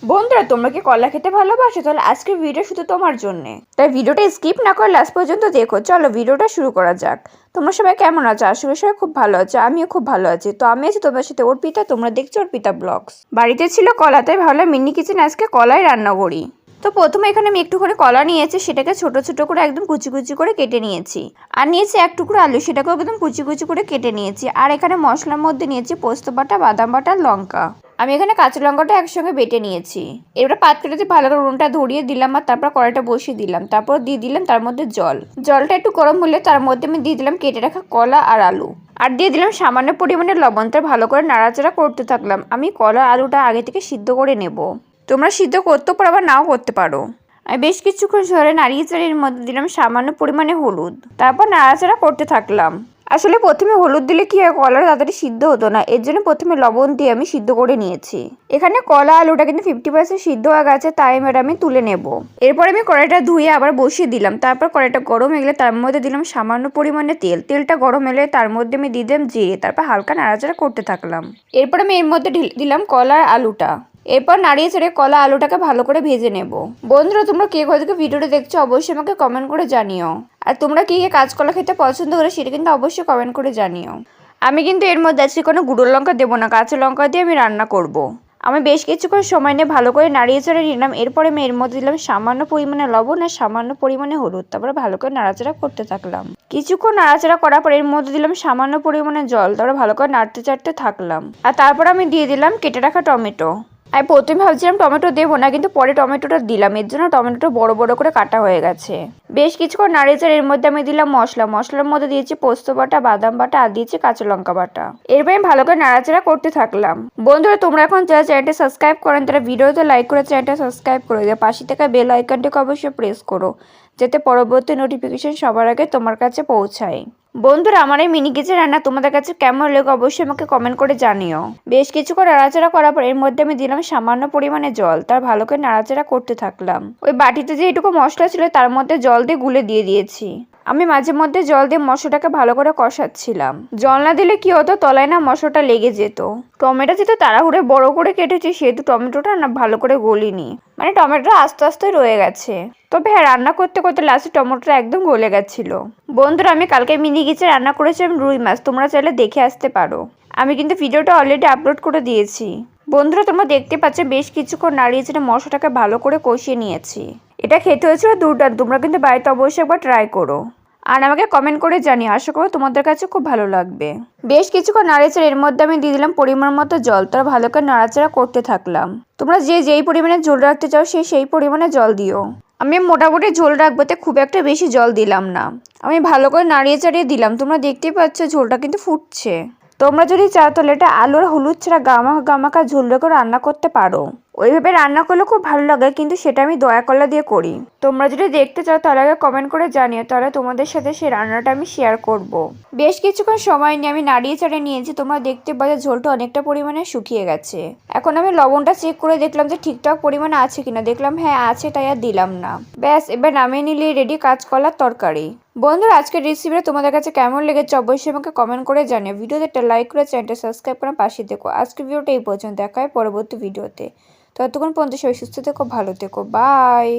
বন্ধুরা, তোমরা কি কলা খেতে ভালোবাসো? তাহলে আজকের ভিডিও শুধু তোমার জন্য, তাই ভিডিওটা স্কিপ না করে লাস্ট পর্যন্ত দেখো। চলো ভিডিওটা শুরু করা যাক। তোমরা সবাই কেমন আছো? আসলে সবাই খুব ভালো আছো, আমিও খুব ভালো আছি। তো আমি আছি তোমার সাথে অর্পিতা, তোমরা দেখছো অর্পিতা ব্লগস। বাড়িতে ছিল কলা, তাই ভাবলাম মিনি কিচেন আজকে কলাই রান্না করি। তো প্রথমে এখানে আমি একটুখানি কলা নিয়েছি, সেটাকে ছোট ছোট করে একদম কুচি কুচি করে কেটে নিয়েছি। আর নিয়েছি এক টুকরো আলু, সেটাকেও একদম কুচি কুচি করে কেটে নিয়েছি। আর এখানে মশলার মধ্যে নিয়েছি পোস্ত বাটা, বাদাম বাটা, লঙ্কা। আমি এখানে কাঁচা লঙ্কাটা একসঙ্গে বেটে নিয়েছি। এবার পাত্রটাতে ভালো করে উনুনটা ধরিয়ে দিলাম আর তারপর কড়াইটা বসিয়ে দিলাম। তারপর দিয়ে দিলাম তার মধ্যে জলটা একটু গরম হলে তার মধ্যে আমি দিয়ে দিলাম কেটে রাখা কলা আর আলু। আর দিয়ে দিলাম সামান্য পরিমাণে লবণ। তার ভালো করে নাড়াচাড়া করতে থাকলাম। আমি কলা আলুটা আগে থেকে সিদ্ধ করে নেব। তোমরা সিদ্ধ করতেও পারো আবার নাও করতে পারো। আমি বেশ কিছুক্ষণ ধরে নাড়িয়ে চাড়িয়ে এর মধ্যে দিলাম সামান্য পরিমাণে হলুদ। তারপর নাড়াচাড়া করতে থাকলাম। আসলে প্রথমে হলুদ দিলে কি হয়, কলাটা তাড়াতাড়ি সিদ্ধ হতো না, এর জন্য প্রথমে লবণ দিয়ে আমি সিদ্ধ করে নিয়েছি। এখানে কলা আলুটা কিন্তু 50% সিদ্ধ হয়ে গেছে, তাই এবার আমি তুলে নেব। এরপর আমি কড়াইটা ধুয়ে আবার বসিয়ে দিলাম। তারপর কড়াইটা গরম হয়ে গেলে তার মধ্যে দিলাম সামান্য পরিমাণে তেলটা গরম হলে তার মধ্যে আমি দিয়ে দিলাম জিরে। তারপর হালকা নাড়াচাড়া করতে থাকলাম। এরপর আমি এর মধ্যে দিলাম কলা আর আলুটা। এরপর নাড়িয়ে ছেড়ে কলা আলুটাকে ভালো করে ভেজে নেব। বন্ধুরা, তোমরা কে কোথা থেকে ভিডিওটা দেখছো অবশ্যই আমাকে কমেন্ট করে জানিও। আর তোমরা কি কাঁচকলা খেতে পছন্দ করে সেটা কিন্তু অবশ্যই কমেন্ট করে জানিও। আমি কিন্তু এর মধ্যে আজকে কোনো গুঁড়ো লঙ্কা দেবো না, কাঁচা লঙ্কা দিয়ে আমি রান্না করব। আমি বেশ কিছুক্ষণ সময় নিয়ে ভালো করে নাড়িয়ে চেড়ে নিলাম। এরপরে আমি এর মধ্যে দিলাম সামান্য পরিমাণে লবণ আর সামান্য পরিমাণে হলুদ। তারপরে ভালো করে নাড়াচাড়া করতে থাকলাম। কিছুক্ষণ নাড়াচাড়া করার পর এর মধ্যে দিলাম সামান্য পরিমাণে জল। তারপরে ভালো করে নাড়তে চাড়তে থাকলাম। আর তারপর আমি দিয়ে দিলাম কেটে রাখা টমেটো। আমি প্রথমে ভাবছিলাম টমেটো দেবো না, কিন্তু পরে টমেটোটা দিলাম, এর জন্য টমেটোটা বড় বড় করে কাটা হয়ে গেছে। বেশ কিছুক্ষণ নাড়িয়েচাড়ে এর মধ্যে আমি দিলাম মশলার মধ্যে দিয়েছি পোস্ত বাটা, বাদাম বাটা আর দিয়েছি কাঁচা লঙ্কা বাটা। এরপর আমি ভালো করে নাড়াচাড়া করতে থাকলাম। বন্ধুরা, তোমরা এখন যারা চ্যানেলটা সাবস্ক্রাইব করেন তারা ভিডিওতে লাইক করে চ্যানেলটা সাবস্ক্রাইব করে দেয়। পাশে থাকা বেল আইকনটাকে অবশ্যই প্রেস করো, যাতে পরবর্তী নোটিফিকেশন সবার আগে তোমার কাছে পৌঁছায়। বন্ধুরা, আমার এই মিনি কিচেন রান্না তোমাদের কাছে কেমন লাগে অবশ্যই আমাকে কমেন্ট করে জানিও। বেশ কিছুক্ষণ নাড়াচাড়া করার পর এর মধ্যে আমি দিলাম সামান্য পরিমাণে জল। তার ভালো করে নাড়াচাড়া করতে থাকলাম। ওই বাটিতে যে এটুকু মশলা ছিল তার মধ্যে জল দিয়ে গুলে দিয়ে দিয়েছি। আমি মাঝে মধ্যে জল দিয়ে মশলাটাকে ভালো করে কষাচ্ছিলাম। জল না দিলে কি হতো, তলায় না মশলাটা লেগে যেত। টমেটো যেহেতু তাড়াহুড়ে বড় করে কেটেছি, সেহেতু টমেটোটা না ভালো করে গলিনি, মানে টমেটোটা আস্তে আস্তে রয়ে গেছে। তবে হ্যাঁ, রান্না করতে করতে লাস্টে টমেটোটা একদম গলে গেছিল। বন্ধুরা, আমি কালকে মিনি কিচেন রান্না করেছিলাম রুই মাছ, তোমরা চাইলে দেখে আসতে পারো। আমি কিন্তু ভিডিওটা অলরেডি আপলোড করে দিয়েছি। বন্ধুরা, তোমরা দেখতে পাচ্ছ বেশ কিছুক্ষণ নাড়িয়ে চেড়ে মশলাটাকে ভালো করে কষিয়ে নিয়েছি। এটা খেতে হয়েছিল দুর্দান্ত। তোমরা কিন্তু বাড়িতে অবশ্যই একবার ট্রাই করো আর আমাকে কমেন্ট করে জানিও। আশা করো তোমাদের কাছে খুব ভালো লাগবে। বেশ কিছুক্ষণ নাড়িয়েছে এর মধ্যে আমি দিয়ে দিলাম পরিমাণ মতো জল। তার ভালো করে নাড়াচাড়া করতে থাকলাম। তোমরা যেই পরিমাণে ঝোল রাখতে চাও সেই পরিমাণে জল দিও। আমি মোটামুটি ঝোল রাখবো, তাই খুব একটা বেশি জল দিলাম না। আমি ভালো করে নাড়িয়ে চাড়িয়ে দিলাম। তোমরা দেখতেই পাচ্ছ ঝোলটা কিন্তু ফুটছে। তোমরা যদি চাও তাহলে এটা আলু আর হলুদ ছাড়া গামাখা ঝোল রেখে রান্না করতে পারো। ওইভাবে রান্না করলে খুব ভালো লাগে, কিন্তু সেটা আমি দয়া কলা দিয়ে করি। তোমরা যদি দেখতে চাও তাহলে আগে কমেন্ট করে জানিও, তাহলে তোমাদের সাথে সেই রান্নাটা আমি শেয়ার করব। বেশ কিছুক্ষণ সময় নিয়ে আমি নাড়িয়ে চাড়িয়ে নিয়েছি। তোমরা দেখতে পাচ্ছ ঝোলটা অনেকটা পরিমাণে শুকিয়ে গেছে। এখন আমি লবণটা চেক করে দেখলাম যে ঠিকঠাক পরিমাণে আছে কিনা। দেখলাম হ্যাঁ আছে, তাই আর দিলাম না। ব্যাস, এবার নামিয়ে নিলে রেডি কাঁচকলার তরকারি। বন্ধুরা, আজকের রেসিপিটা তোমাদের কাছে কেমন লেগেছে অবশ্যই আমাকে কমেন্ট করে জানিও। ভিডিওতে একটা লাইক করে চ্যানেলটা সাবস্ক্রাইব করে পাশে দেখো। আজকের ভিডিওটা এই পর্যন্ত, দেখা হয় পরবর্তী ভিডিওতে। ততক্ষণ পর্যন্ত সবাই সুস্থ থেকো, ভালো থেকো, বাই।